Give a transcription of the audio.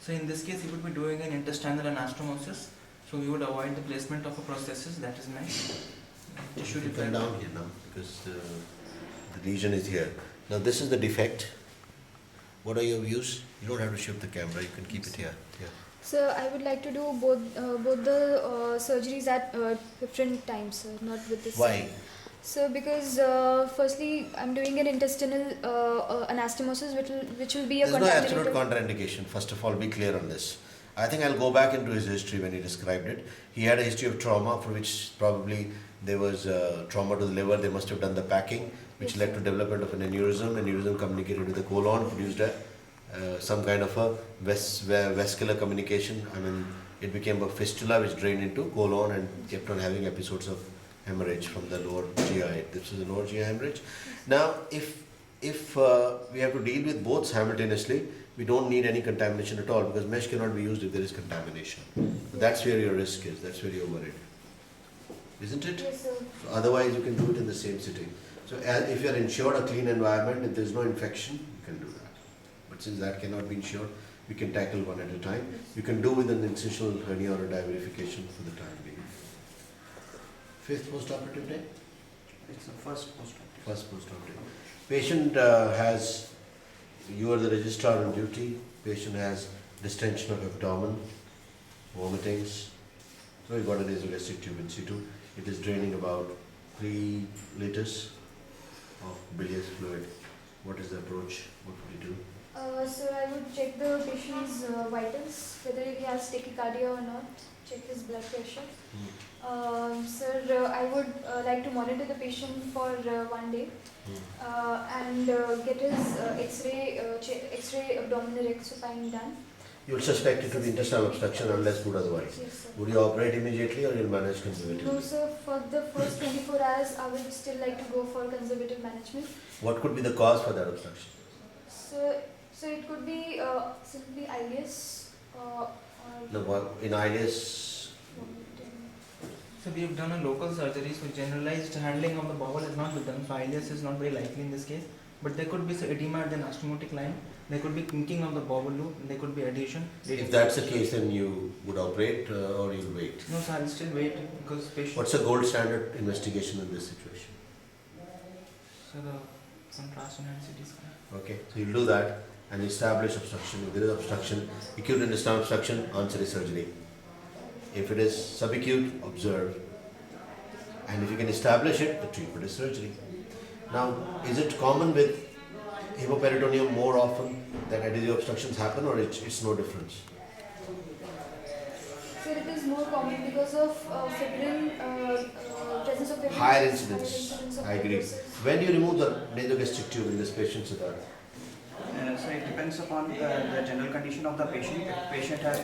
So in this case, you would be doing an intestinal anastomosis. So you would avoid the placement of a prosthesis. That is nice. Tissue You defect. come down here now because the lesion is here. Now this is the defect. What are your views? You don't have to shift the camera. You can keep it here. Yeah. So I would like to do both the surgeries at different times, sir, not with the Why? same. So because firstly I'm doing an intestinal anastomosis, which will be a There's no absolute contaminated. contraindication. First of all, be clear on this. I think I'll go back into his history when he described it. He had a history of trauma for which probably there was trauma to the liver. They must have done the packing, which Yes, led sir. to development of an aneurysm. Aneurysm communicated with the colon, produced some kind of a vascular communication. I mean, it became a fistula which drained into colon and kept on having episodes of hemorrhage from the lower GI. This is a lower GI hemorrhage. Now, if we have to deal with both simultaneously, we don't need any contamination at all because mesh cannot be used if there is contamination. So that's where your risk is. That's where you're worried, isn't it? Yes, sir. So otherwise, you can do it in the same sitting. So if you're ensured a clean environment, if there's no infection, you can do that. But since that cannot be ensured, we can tackle one at a time. You can do with an incisional hernia or a divertification for the time being. Fifth postoperative day? It's the first postoperative. First postoperative. Patient has, you are the registrar on duty. Patient has distension of abdomen, vomitings. So you got a nasogastric tube in situ. It is draining about 3 liters of bilious fluid. What is the approach? What would you do? So I would check the patient's vitals, whether he has tachycardia or not. Check his blood pressure. Sir, I would like to monitor the patient for 1 day and get his X-ray abdominal exopine done. You will suspect it to be intestinal obstruction unless put otherwise. Yes, sir. Would you operate immediately or you'll manage conservatively? No, sir. For the first 24 hours, I would still like to go for conservative management. What could be the cause for that obstruction? So it could be simply ileus or In ileus, So we have done a local surgery, so generalized handling of the bowel has not been done. So ileus is not very likely in this case. But there could be edema at the anastomotic line. There could be kinking of the bowel loop. There could be adhesion. if that's the case, then you would operate or you'll wait. No, sir, I'll still wait because patient. What's the gold standard investigation in this situation? So the contrast on CT scan. Okay, so you'll do that and establish obstruction. If there is obstruction, acute intestinal obstruction, answer is surgery. If it is subacute, observe. And if you can establish it, the treatment is surgery. Now, is it common with hypoperitoneum more often that adhesive obstructions happen, or it's no difference? so it is more common because of fibrin, presence of fibrin. Higher incidence. of I agree. fibrosis. When do you remove the nasogastric tube in this patient, Siddharth? So it depends upon the general condition of the patient. If patient has